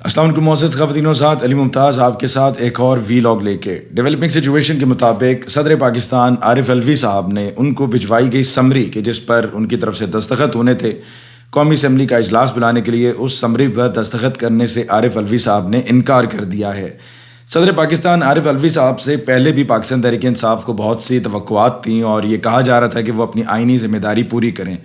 السلام علیکم معزز خواتین و ساتھ، علی ممتاز آپ کے ساتھ ایک اور وی لاگ لے کے۔ ڈیولپنگ سچویشن کے مطابق صدر پاکستان عارف الوی صاحب نے ان کو بھجوائی گئی سمری کہ جس پر ان کی طرف سے دستخط ہونے تھے، قومی اسمبلی کا اجلاس بلانے کے لیے، اس سمری پر دستخط کرنے سے عارف الوی صاحب نے انکار کر دیا ہے۔ صدر پاکستان عارف الوی صاحب سے پہلے بھی پاکستان تحریک انصاف کو بہت سی توقعات تھیں اور یہ کہا جا رہا تھا کہ وہ اپنی آئینی ذمہ داری پوری کریں۔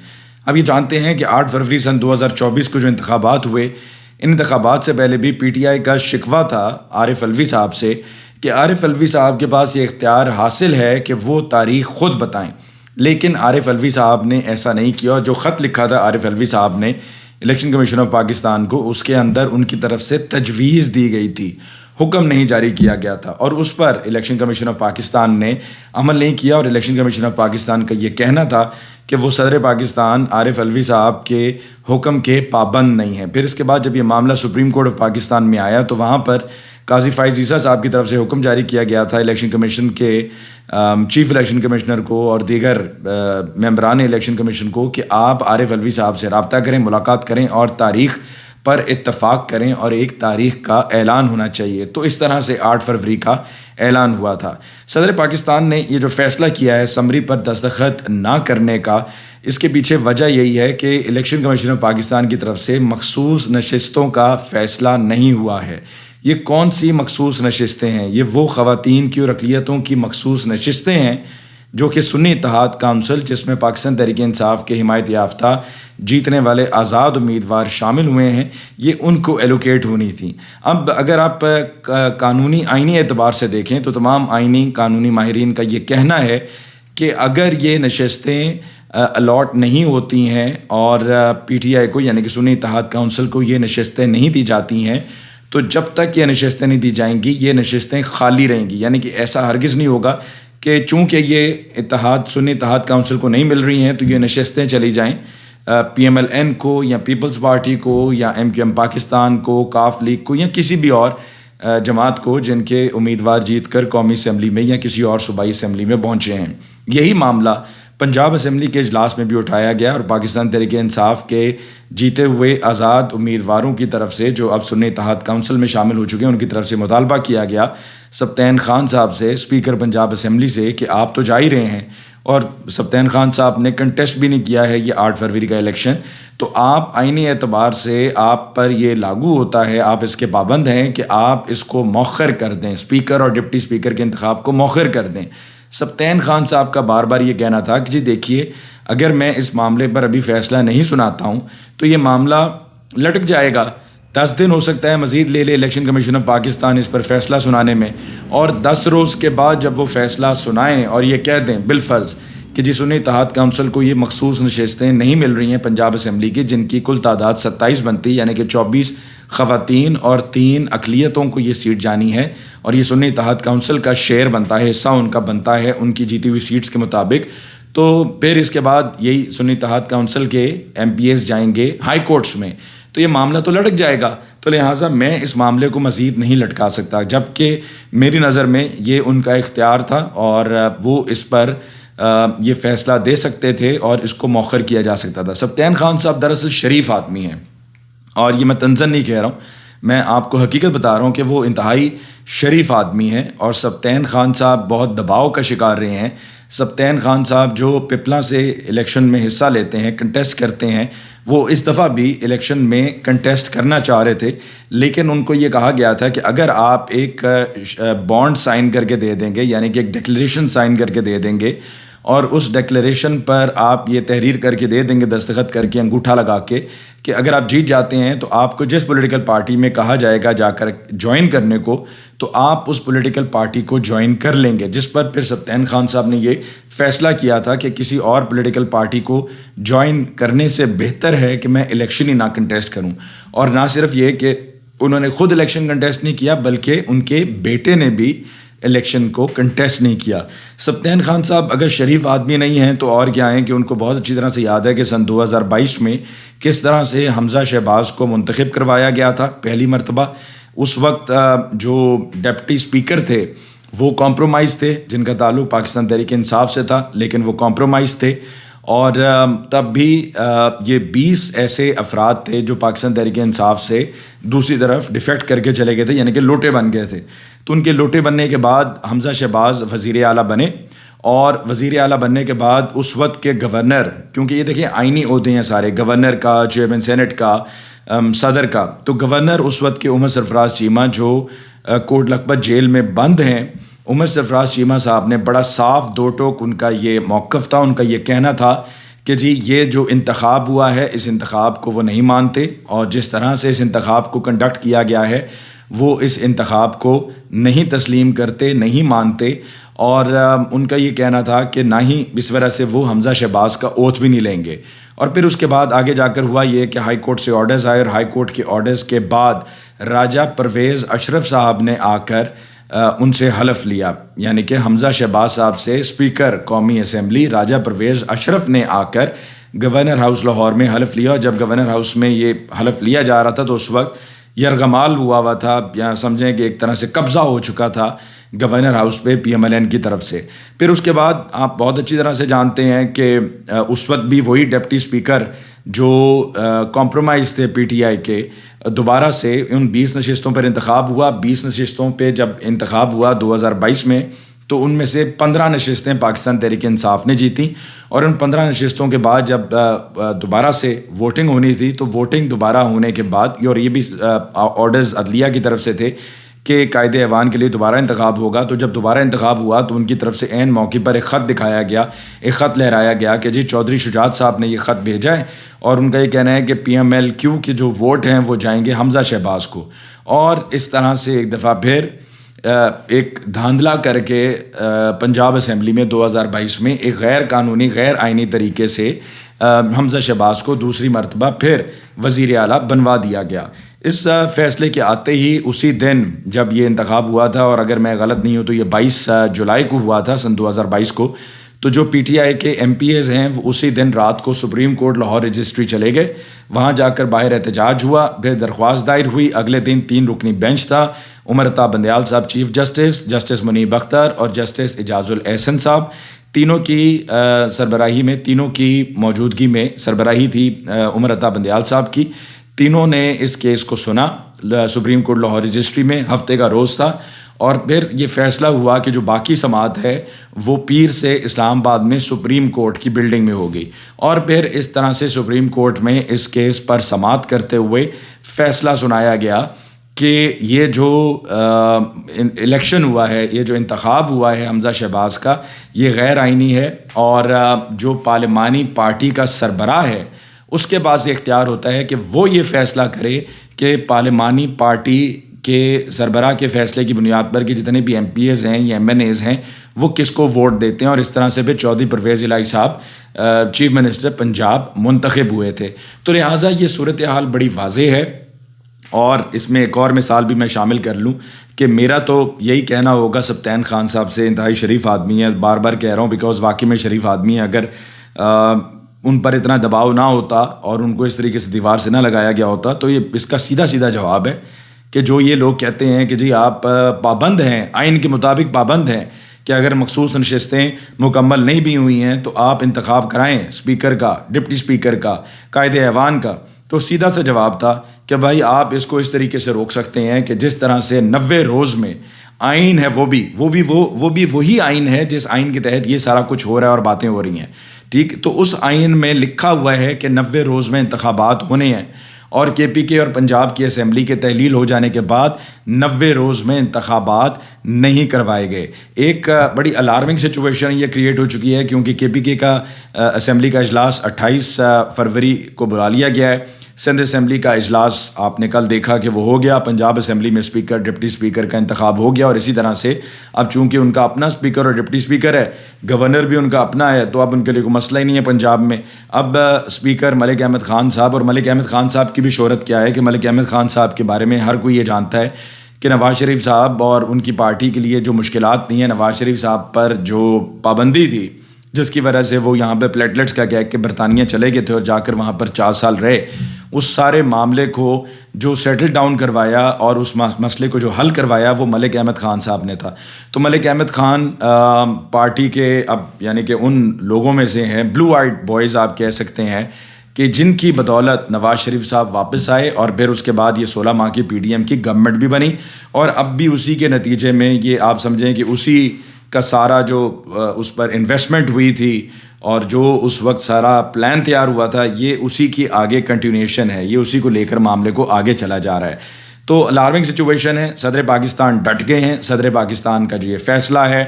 اب یہ جانتے ہیں کہ 8 فروری سن 2024 کو جو انتخابات ہوئے، ان انتخابات سے پہلے بھی پی ٹی آئی کا شکوہ تھا عارف الوی صاحب سے کہ عارف الوی صاحب کے پاس یہ اختیار حاصل ہے کہ وہ تاریخ خود بتائیں، لیکن عارف الوی صاحب نے ایسا نہیں کیا۔ جو خط لکھا تھا عارف الوی صاحب نے الیکشن کمیشن آف پاکستان کو، اس کے اندر ان کی طرف سے تجویز دی گئی تھی، حکم نہیں جاری کیا گیا تھا، اور اس پر الیکشن کمیشن آف پاکستان نے عمل نہیں کیا، اور الیکشن کمیشن آف پاکستان کا یہ کہنا تھا کہ وہ صدر پاکستان عارف الوی صاحب کے حکم کے پابند نہیں ہیں۔ پھر اس کے بعد جب یہ معاملہ سپریم کورٹ آف پاکستان میں آیا تو وہاں پر قاضی فائز عیسیٰ صاحب کی طرف سے حکم جاری کیا گیا تھا الیکشن کمیشن کے چیف الیکشن کمشنر کو اور دیگر ممبران الیکشن کمیشن کو کہ آپ عارف الوی صاحب سے رابطہ کریں، ملاقات کریں اور تاریخ پر اتفاق کریں، اور ایک تاریخ کا اعلان ہونا چاہیے۔ تو اس طرح سے 8 فروری کا اعلان ہوا تھا۔ صدر پاکستان نے یہ جو فیصلہ کیا ہے سمری پر دستخط نہ کرنے کا، اس کے پیچھے وجہ یہی ہے کہ الیکشن کمیشن آف پاکستان کی طرف سے مخصوص نشستوں کا فیصلہ نہیں ہوا ہے۔ یہ کون سی مخصوص نشستیں ہیں؟ یہ وہ خواتین کی اور اقلیتوں کی مخصوص نشستیں ہیں جو کہ سنی اتحاد کونسل، جس میں پاکستان تحریک انصاف کے حمایت یافتہ جیتنے والے آزاد امیدوار شامل ہوئے ہیں، یہ ان کو ایلوکیٹ ہونی تھیں۔ اب اگر آپ قانونی آئینی اعتبار سے دیکھیں تو تمام آئینی قانونی ماہرین کا یہ کہنا ہے کہ اگر یہ نشستیں الاٹ نہیں ہوتی ہیں اور پی ٹی آئی کو یعنی کہ سنی اتحاد کونسل کو یہ نشستیں نہیں دی جاتی ہیں، تو جب تک یہ نشستیں نہیں دی جائیں گی یہ نشستیں خالی رہیں گی۔ یعنی کہ ایسا ہرگز نہیں ہوگا کہ چونکہ یہ سنی اتحاد کونسل کو نہیں مل رہی ہیں تو یہ نشستیں چلی جائیں پی ایم ایل این کو یا پیپلز پارٹی کو یا ایم کیو ایم پاکستان کو، کاف لیگ کو یا کسی بھی اور جماعت کو جن کے امیدوار جیت کر قومی اسمبلی میں یا کسی اور صوبائی اسمبلی میں پہنچے ہیں۔ یہی معاملہ پنجاب اسمبلی کے اجلاس میں بھی اٹھایا گیا اور پاکستان تحریک انصاف کے جیتے ہوئے آزاد امیدواروں کی طرف سے جو اب سنی اتحاد کونسل میں شامل ہو چکے ہیں، ان کی طرف سے مطالبہ کیا گیا سبطین خان صاحب سے، اسپیکر پنجاب اسمبلی سے، کہ آپ تو جا ہی رہے ہیں اور سبطین خان صاحب نے کنٹیسٹ بھی نہیں کیا ہے یہ 8 فروری کا الیکشن، تو آپ آئینی اعتبار سے آپ پر یہ لاگو ہوتا ہے، آپ اس کے پابند ہیں کہ آپ اس کو مؤخر کر دیں، اسپیکر اور ڈپٹی اسپیکر کے انتخاب کو مؤخر کر دیں۔ سبطین خان صاحب کا بار بار یہ کہنا تھا کہ جی دیکھیے، اگر میں اس معاملے پر ابھی فیصلہ نہیں سناتا ہوں تو یہ معاملہ لٹک جائے گا، 10 دن ہو سکتا ہے مزید لے لے الیکشن کمیشن آف پاکستان اس پر فیصلہ سنانے میں، اور 10 روز کے بعد جب وہ فیصلہ سنائیں اور یہ کہہ دیں بالفرض کہ جی سنی اتحاد کونسل کو یہ مخصوص نشستیں نہیں مل رہی ہیں پنجاب اسمبلی کی، جن کی کل تعداد 27 بنتی، یعنی کہ 24 خواتین اور 3 اقلیتوں کو یہ سیٹ جانی ہے، اور یہ سنی اتحاد کونسل کا شیئر بنتا ہے، حصہ ان کا بنتا ہے ان کی جیتی ہوئی سیٹس کے مطابق، تو پھر اس کے بعد یہی سنی اتحاد کونسل کے ایم پی ایس جائیں گے ہائی کورٹس میں، تو یہ معاملہ تو لٹک جائے گا۔ تو لہٰذا میں اس معاملے کو مزید نہیں لٹکا سکتا، جبکہ میری نظر میں یہ ان کا اختیار تھا اور وہ اس پر یہ فیصلہ دے سکتے تھے اور اس کو مؤخر کیا جا سکتا تھا۔ سبطین خان صاحب دراصل شریف آدمی ہیں، اور یہ میں طنزاً نہیں کہہ رہا ہوں، میں آپ کو حقیقت بتا رہا ہوں کہ وہ انتہائی شریف آدمی ہیں، اور سبطین خان صاحب بہت دباؤ کا شکار رہے ہیں۔ سبطین خان صاحب جو پپلا سے الیکشن میں حصہ لیتے ہیں، کنٹیسٹ کرتے ہیں، وہ اس دفعہ بھی الیکشن میں کنٹیسٹ کرنا چاہ رہے تھے، لیکن ان کو یہ کہا گیا تھا کہ اگر آپ ایک بانڈ سائن کر کے دے دیں گے، یعنی کہ ایک ڈکلیریشن سائن کر کے دے دیں گے، اور اس ڈکلیریشن پر آپ یہ تحریر کر کے دے دیں گے، دستخط کر کے انگوٹھا لگا کے، کہ اگر آپ جیت جاتے ہیں تو آپ کو جس پولیٹیکل پارٹی میں کہا جائے گا جا کر جوائن کرنے کو، تو آپ اس پولیٹیکل پارٹی کو جوائن کر لیں گے، جس پر پھر سبطین خان صاحب نے یہ فیصلہ کیا تھا کہ کسی اور پولیٹیکل پارٹی کو جوائن کرنے سے بہتر ہے کہ میں الیکشن ہی نہ کنٹیسٹ کروں۔ اور نہ صرف یہ کہ انہوں نے خود الیکشن کنٹیسٹ نہیں کیا، بلکہ ان کے بیٹے نے بھی الیکشن کو کنٹیسٹ نہیں کیا۔ سبطین خان صاحب اگر شریف آدمی نہیں ہیں تو اور کیا ہیں کہ ان کو بہت اچھی طرح سے یاد ہے کہ سن 2022 میں کس طرح سے حمزہ شہباز کو منتخب کروایا گیا تھا پہلی مرتبہ۔ اس وقت جو ڈپٹی اسپیکر تھے وہ کمپرومائز تھے، جن کا تعلق پاکستان تحریک انصاف سے تھا، لیکن وہ کمپرومائز تھے، اور تب بھی یہ 20 ایسے افراد تھے جو پاکستان تحریک انصاف سے دوسری طرف ڈیفیکٹ کر کے چلے گئے تھے، یعنی کہ لوٹے بن گئے تھے. تو ان کے لوٹے بننے کے بعد حمزہ شہباز وزیر اعلیٰ بنے، اور وزیر اعلیٰ بننے کے بعد اس وقت کے گورنر، کیونکہ یہ دیکھیں آئینی عہدے ہیں سارے، گورنر کا، چیئرمین سینٹ کا، صدر کا، تو گورنر اس وقت کے عمر سرفراز چیمہ جو کوٹ لکھپت جیل میں بند ہیں، عمر سرفراز چیمہ صاحب نے بڑا صاف دو ٹوک ان کا یہ موقف تھا، ان کا یہ کہنا تھا کہ جی یہ جو انتخاب ہوا ہے اس انتخاب کو وہ نہیں مانتے، اور جس طرح سے اس انتخاب کو کنڈکٹ کیا گیا ہے وہ اس انتخاب کو نہیں تسلیم کرتے، نہیں مانتے. اور ان کا یہ کہنا تھا کہ نہ ہی اس وجہ سے وہ حمزہ شہباز کا اوتھ بھی نہیں لیں گے. اور پھر اس کے بعد آگے جا کر ہوا یہ کہ ہائی کورٹ سے آرڈرز آئے، اور ہائی کورٹ کے آرڈرز کے بعد راجہ پرویز اشرف صاحب نے آ کر ان سے حلف لیا، یعنی کہ حمزہ شہباز صاحب سے اسپیکر قومی اسمبلی راجہ پرویز اشرف نے آ کر گورنر ہاؤس لاہور میں حلف لیا. اور جب گورنر ہاؤس میں یہ حلف لیا جا رہا تھا تو اس وقت یرغمال ہوا تھا، یا سمجھیں کہ ایک طرح سے قبضہ ہو چکا تھا گورنر ہاؤس پہ PMLN کی طرف سے. پھر اس کے بعد آپ بہت اچھی طرح سے جانتے ہیں کہ اس وقت بھی وہی ڈپٹی اسپیکر جو کمپرومائز تھے PTI کے، دوبارہ سے ان 20 نشستوں پر انتخاب ہوا. 20 نشستوں پہ جب انتخاب ہوا 2022 میں، تو ان میں سے 15 نشستیں پاکستان تحریک انصاف نے جیتیں. اور ان 15 نشستوں کے بعد جب دوبارہ سے ووٹنگ ہونی تھی، تو ووٹنگ دوبارہ ہونے کے بعد، اور یہ بھی آرڈرز عدلیہ کی طرف سے تھے کہ قائد ایوان کے لیے دوبارہ انتخاب ہوگا. تو جب دوبارہ انتخاب ہوا تو ان کی طرف سے عین موقع پر ایک خط دکھایا گیا، ایک خط لہرایا گیا کہ جی چودھری شجاعت صاحب نے یہ خط بھیجا ہے، اور ان کا یہ کہنا ہے کہ PMLQ کے جو ووٹ ہیں وہ جائیں گے حمزہ شہباز کو. اور اس طرح سے ایک دفعہ پھر ایک دھاندلا کر کے پنجاب اسمبلی میں 2022 میں ایک غیر قانونی، غیر آئینی طریقے سے حمزہ شہباز کو دوسری مرتبہ پھر وزیر اعلیٰ بنوا دیا گیا. اس فیصلے کے آتے ہی اسی دن جب یہ انتخاب ہوا تھا، اور اگر میں غلط نہیں ہوں تو یہ 22 جولائی کو ہوا تھا سن 2022 کو، تو جو PTI کے MPAs ہیں وہ اسی دن رات کو سپریم کورٹ لاہور رجسٹری چلے گئے. وہاں جا کر باہر احتجاج ہوا، پھر درخواست دائر ہوئی. اگلے دن 3 رکنی بینچ تھا، عمر عطا بندیال صاحب چیف جسٹس، جسٹس منیب اختر اور جسٹس اعجاز الاحسن صاحب، تینوں کی سربراہی میں، تینوں کی موجودگی میں سربراہی تھی عمر عطا بندیال صاحب کی. تینوں نے اس کیس کو سنا سپریم کورٹ لاہور رجسٹری میں، ہفتے کا روز تھا. اور پھر یہ فیصلہ ہوا کہ جو باقی سماعت ہے وہ پیر سے اسلام آباد میں سپریم کورٹ کی بلڈنگ میں ہو گئی. اور پھر اس طرح سے سپریم کورٹ میں اس کیس پر سماعت کرتے ہوئے فیصلہ سنایا گیا کہ یہ جو الیکشن ہوا ہے، یہ جو انتخاب ہوا ہے حمزہ شہباز کا، یہ غیر آئینی ہے. اور جو پارلیمانی پارٹی کا سربراہ ہے اس کے پاس اختیار ہوتا ہے کہ وہ یہ فیصلہ کرے کہ پارلیمانی پارٹی کے سربراہ کے فیصلے کی بنیاد پر کہ جتنے بھی MPAs ہیں یا MNAs ہیں وہ کس کو ووٹ دیتے ہیں. اور اس طرح سے پھر چودھری پرویز الہی صاحب چیف منسٹر پنجاب منتخب ہوئے تھے. تو لہٰذا یہ صورتحال بڑی واضح ہے. اور اس میں ایک اور مثال بھی میں شامل کر لوں کہ میرا تو یہی کہنا ہوگا سبطین خان صاحب سے، انتہائی شریف آدمی ہے، بار بار کہہ رہا ہوں بیکاز واقعی میں شریف آدمی ہے. اگر ان پر اتنا دباؤ نہ ہوتا اور ان کو اس طریقے سے دیوار سے نہ لگایا گیا ہوتا تو یہ اس کا سیدھا سیدھا جواب ہے کہ جو یہ لوگ کہتے ہیں کہ جی آپ پابند ہیں، آئین کے مطابق پابند ہیں کہ اگر مخصوص نشستیں مکمل نہیں بھی ہوئی ہیں تو آپ انتخاب کرائیں اسپیکر کا، ڈپٹی اسپیکر کا، قائد ایوان کا. تو سیدھا سا جواب تھا کہ بھائی آپ اس کو اس طریقے سے روک سکتے ہیں کہ جس طرح سے 90 روز میں آئین ہے وہ بھی وہی آئین ہے جس آئین کے تحت یہ سارا کچھ ہو رہا ہے اور باتیں ہو رہی ہیں. ٹھیک، تو اس آئین میں لکھا ہوا ہے کہ 90 روز میں انتخابات ہونے ہیں، اور KPK اور پنجاب کی اسمبلی کے تحلیل ہو جانے کے بعد 90 روز میں انتخابات نہیں کروائے گئے. ایک بڑی الارمنگ سچویشن یہ کریٹ ہو چکی ہے کیونکہ KPK کا اسمبلی کا اجلاس 28 فروری کو بلا لیا گیا ہے. سندھ اسمبلی کا اجلاس آپ نے کل دیکھا کہ وہ ہو گیا. پنجاب اسمبلی میں اسپیکر، ڈپٹی اسپیکر کا انتخاب ہو گیا. اور اسی طرح سے اب چونکہ ان کا اپنا اسپیکر اور ڈپٹی اسپیکر ہے، گورنر بھی ان کا اپنا ہے، تو اب ان کے لیے کوئی مسئلہ ہی نہیں ہے پنجاب میں. اب اسپیکر ملک احمد خان صاحب، اور ملک احمد خان صاحب کی بھی شہرت کیا ہے کہ ملک احمد خان صاحب کے بارے میں ہر کوئی یہ جانتا ہے کہ نواز شریف صاحب اور ان کی پارٹی کے لیے جو مشکلات نہیں ہیں، نواز شریف صاحب پر جو پابندی تھی جس کی وجہ سے وہ یہاں پہ پلیٹلیٹس کا کہہ کے برطانیہ چلے گئے تھے اور جا کر وہاں پر 4 سال رہے، اس سارے معاملے کو جو سیٹل ڈاؤن کروایا اور اس مسئلے کو جو حل کروایا وہ ملک احمد خان صاحب نے تھا. تو ملک احمد خان پارٹی کے اب یعنی کہ ان لوگوں میں سے ہیں, بلو آئیڈ بوائز آپ کہہ سکتے ہیں, کہ جن کی بدولت نواز شریف صاحب واپس آئے اور پھر اس کے بعد یہ 16 ماہ کی پی ڈی ایم کی گورنمنٹ بھی بنی, اور اب بھی اسی کے نتیجے میں یہ آپ سمجھیں کہ اسی کا سارا جو اس پر انویسٹمنٹ ہوئی تھی اور جو اس وقت سارا پلان تیار ہوا تھا, یہ اسی کی آگے کنٹینیوشن ہے, یہ اسی کو لے کر معاملے کو آگے چلا جا رہا ہے. تو الارمنگ سچویشن ہے. صدر پاکستان ڈٹ گئے ہیں. صدر پاکستان کا جو یہ فیصلہ ہے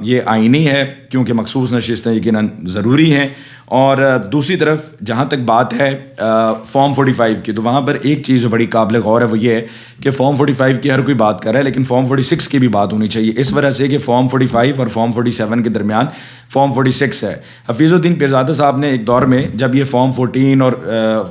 یہ آئینی ہے, کیونکہ مخصوص نشستیں یقیناً ضروری ہیں. اور دوسری طرف جہاں تک بات ہے فارم 45 کی, تو وہاں پر ایک چیز جو بڑی قابل غور ہے وہ یہ ہے کہ فارم 45 کی ہر کوئی بات کر رہا ہے, لیکن فارم 46 کی بھی بات ہونی چاہیے, اس وجہ سے کہ فارم 45 اور فارم 47 کے درمیان فارم 46 ہے. حفیظ الدین پیرزادہ صاحب نے ایک دور میں جب یہ فارم 14 اور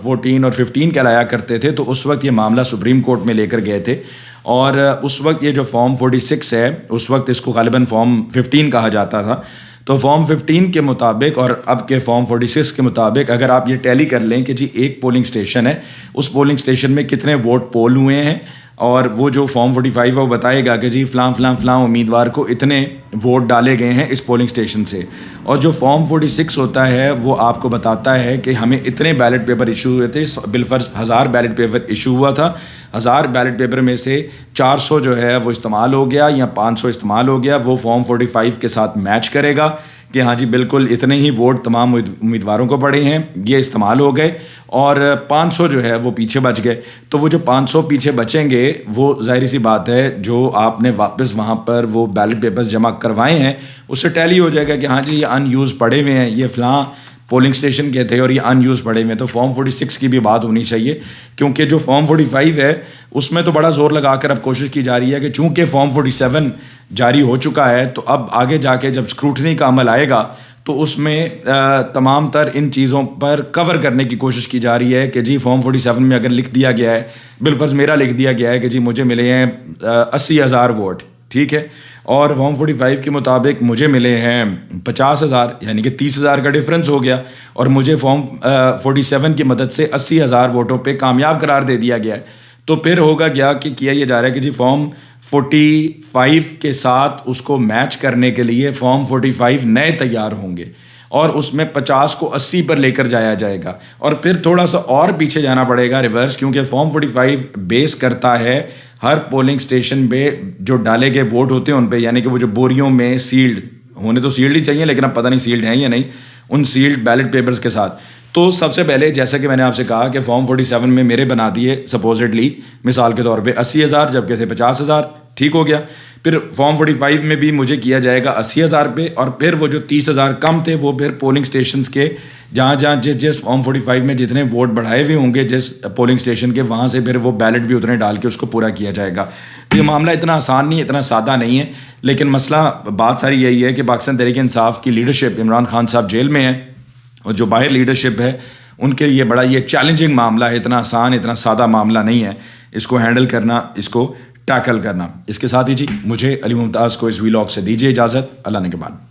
15 کہلایا کرتے تھے, تو اس وقت یہ معاملہ سپریم کورٹ میں لے کر گئے تھے, اور اس وقت یہ جو فارم 46 ہے اس وقت اس کو غالباً فارم 15 کہا جاتا تھا. تو فارم 15 کے مطابق اور اب کے فارم 46 کے مطابق اگر آپ یہ ٹیلی کر لیں کہ جی ایک پولنگ اسٹیشن ہے, اس پولنگ اسٹیشن میں کتنے ووٹ پول ہوئے ہیں, اور وہ جو فارم 45 ہے وہ بتائے گا کہ جی فلاں فلاں فلاں امیدوار کو اتنے ووٹ ڈالے گئے ہیں اس پولنگ اسٹیشن سے. اور جو فارم 46 ہوتا ہے وہ آپ کو بتاتا ہے کہ ہمیں اتنے بیلٹ پیپر ایشو ہوئے تھے, بالفرض 1000 بیلٹ پیپر ایشو ہوا تھا, 1000 بیلٹ پیپر میں سے 400 جو ہے وہ استعمال ہو گیا یا 500 استعمال ہو گیا, وہ فارم 45 کے ساتھ میچ کرے گا کہ ہاں جی بالکل اتنے ہی ووٹ تمام امیدواروں کو پڑے ہیں, یہ استعمال ہو گئے, اور 500 جو ہے وہ پیچھے بچ گئے. تو وہ جو 500 پیچھے بچیں گے وہ ظاہری سی بات ہے جو آپ نے واپس وہاں پر وہ بیلٹ پیپرز جمع کروائے ہیں اس سے ٹیلی ہو جائے گا کہ ہاں جی یہ ان یوز پڑے ہوئے ہیں, یہ فلاں پولنگ اسٹیشن کے تھے اور یہ ان یوز پڑے ہوئے ہیں. تو فارم 46 کی بھی بات ہونی چاہیے, کیونکہ جو فارم 45 ہے اس میں تو بڑا زور لگا کر اب کوشش کی جا رہی ہے کہ چونکہ فارم 47 جاری ہو چکا ہے تو اب آگے جا کے جب اسکروٹنی کا عمل آئے گا تو اس میں تمام تر ان چیزوں پر کور کرنے کی کوشش کی جا رہی ہے کہ جی فارم 47 میں اگر لکھ دیا گیا ہے, بالفرض میرا لکھ دیا گیا ہے کہ جی مجھے ملے ہیں 80,000 ووٹ, ٹھیک ہے, اور فارم 45 کے مطابق مجھے ملے ہیں 50,000, یعنی کہ 30,000 کا ڈفرینس ہو گیا, اور مجھے فارم 47 کی مدد سے 80,000 ووٹوں پہ کامیاب قرار دے دیا گیا ہے. تو پھر ہوگا کیا کہ کیا یہ جا رہا ہے کہ جی فارم 45 کے ساتھ اس کو میچ کرنے کے لیے فارم 45 نئے تیار ہوں گے, اور اس میں 50 کو 80 پر لے کر جایا جائے گا, اور پھر تھوڑا سا اور پیچھے جانا پڑے گا ریورس, کیونکہ فارم 45 بیس کرتا ہے ہر پولنگ اسٹیشن پہ جو ڈالے گئے ووٹ ہوتے ہیں ان پہ, یعنی کہ وہ جو بوریوں میں سیلڈ ہونے تو سیلڈ ہی چاہیے لیکن اب پتہ نہیں سیلڈ ہیں یا نہیں, ان سیلڈ بیلٹ پیپرز کے ساتھ. تو سب سے پہلے جیسا کہ میں نے آپ سے کہا کہ فارم 47 میں میرے بنا دیے سپوزڈلی مثال کے طور پہ 80,000 جبکہ تھے 50,000, ٹھیک ہو گیا. پھر فارم 45 میں بھی مجھے کیا جائے گا 80,000 پہ, اور پھر وہ جو 30,000 کم تھے وہ پھر پولنگ اسٹیشنس کے جہاں جس فارم 45 میں جتنے ووٹ بڑھائے ہوئے ہوں گے جس پولنگ اسٹیشن کے, وہاں سے پھر وہ بیلٹ بھی اتنے ڈال کے اس کو پورا کیا جائے گا. تو یہ معاملہ اتنا آسان نہیں, اتنا سادہ نہیں ہے, لیکن مسئلہ بات ساری یہی ہے کہ پاکستان تحریک انصاف کی لیڈرشپ, عمران خان صاحب جیل میں ہیں, اور جو باہر لیڈرشپ ہے ان کے لیے بڑا یہ چیلنجنگ معاملہ ہے, اتنا آسان اتنا سادہ معاملہ نہیں ہے اس کو ہینڈل کرنا, اس کو ٹیکل کرنا. اس کے ساتھ ہی جی مجھے علی ممتاز کو اس ویلاگ سے دیجیے اجازت. اللہ نگہبان.